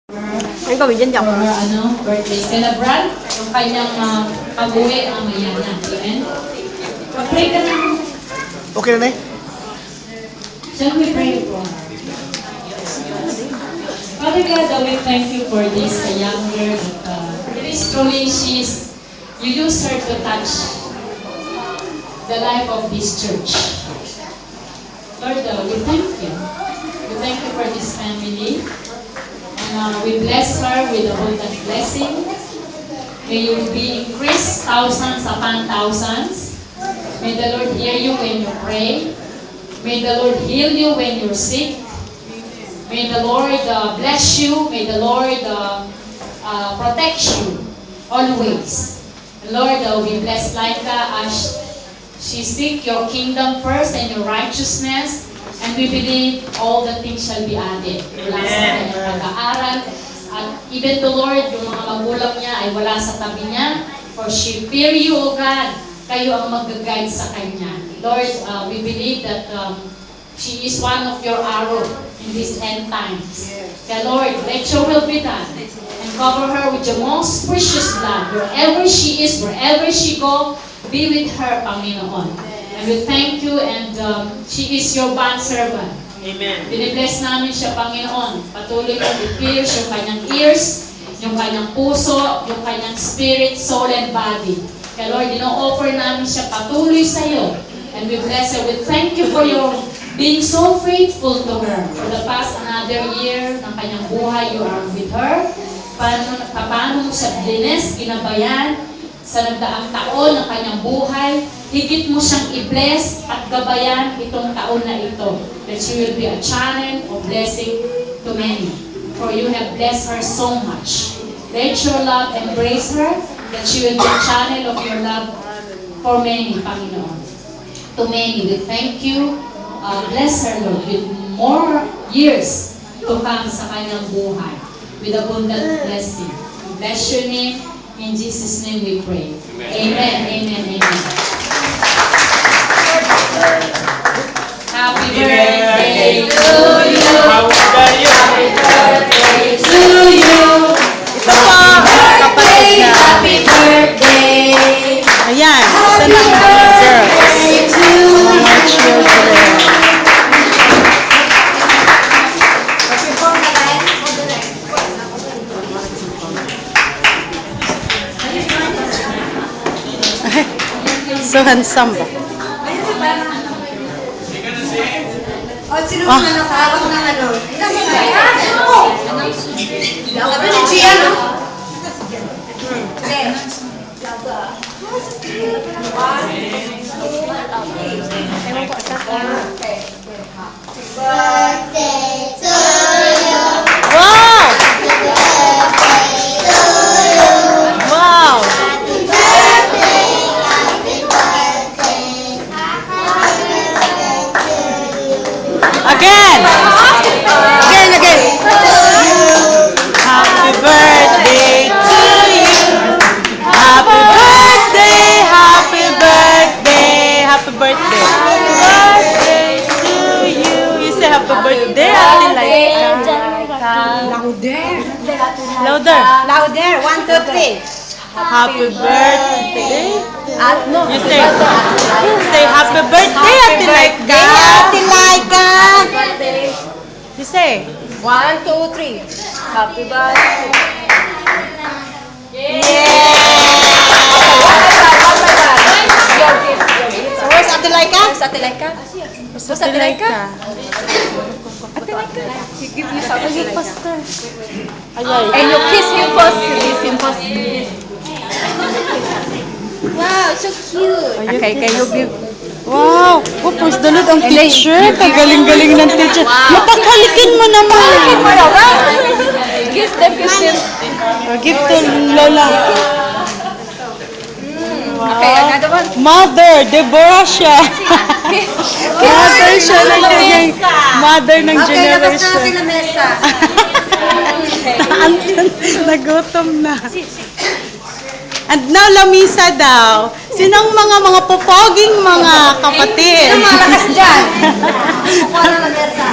Ang gawin dyan, for birthday. Celebrate yung kanyang pag-uwi ang mayanan. Amen? Pag-pray ka na. Okay na, Nay? Shall we pray for her? Father God, we thank you for this young girl that it is truly you use her to touch the life of this church. Lord, we thank you. We thank you for this family. And we bless her with abundant blessing. May you be increased thousands upon thousands. May the Lord hear you when you pray. May the Lord heal you when you're sick. May the Lord bless you. May the Lord protect you always. Lord, we bless Laika as she seek your kingdom first and your righteousness. And we believe all the things shall be added. Mula sa kanyang pag-aaral. At even the Lord, yung mga magulang niya ay wala sa tabi niya. For she fear you, O God. Kayo ang mag-guide sa kanya. Lord, we believe that she is one of your arrow in these end times. Kaya Lord, let your will be done. And cover her with your most precious blood. Wherever she is, wherever she go, be with her, Panginoon. And we thank you, and she is your bondservant. Amen. Binibless namin siya, Panginoon. Patuloy mong i-pierce yung kanyang ears, yung kanyang puso, yung kanyang spirit, soul, and body. Kaya Lord, ino-offer namin siya patuloy sa iyo. And we bless her. We thank you for your being so faithful to her. For the past another year ng kanyang buhay, you are with her. Paano mo siya bless, ginabayan, sa nagdaang taon ng kanyang buhay, higit mo siyang i-bless at gabayan itong taon na ito. That she will be a channel of blessing to many. For you have blessed her so much. Let your love embrace her, that she will be a channel of your love for many, Panginoon. To many, we thank you. Bless her, Lord, with more years to come sa kanyang buhay, with abundant blessing. Bless your name. In Jesus' name we pray. Amen. Amen. Amen. Happy birthday to you. Happy birthday to you. Ito po, kapatid na. Happy birthday. Ayan, ito na ang girls. Mga children. So handsome ba? O, sino mo na nakahawak ng ano? Sabi ni Gia, no? Birthday to you. Wow! Wow! Happy birthday, happy birthday, happy birthday to you. Again! Again, again! Happy birthday to you! Happy birthday! Happy birthday! Happy birthday! Happy birthday to you! You say happy birthday, Ate Laika. Louder. Louder. Louder. 1, 2, 3. Happy birthday. No. You say happy birthday, Ate Laika. Ate Laika. You say. 1, 2, 3. Happy birthday. So where's Ate Laika? Where's Ate Laika? Where's Ate Laika? Ate Laika. You give me some Ate Laika. And you kiss him first. You kiss him first. Wow, so cute. Okay, can you give? Wow! Oh, praise the Lord, ang teacher. Kagaling-galing ng teacher. Mapaghalikin mo naman. Kiss them, kiss them. Give to Lola. Okay, another one. Mother, Deborah siya. Mother siya ng kanyang mother ng Okay, labas na generation. natin ang mesa. Anton, nagutom na. And now, lamisa daw. Sinong mga popoging mga kapatid? Sino malakas dyan? Kuha na ng mesa.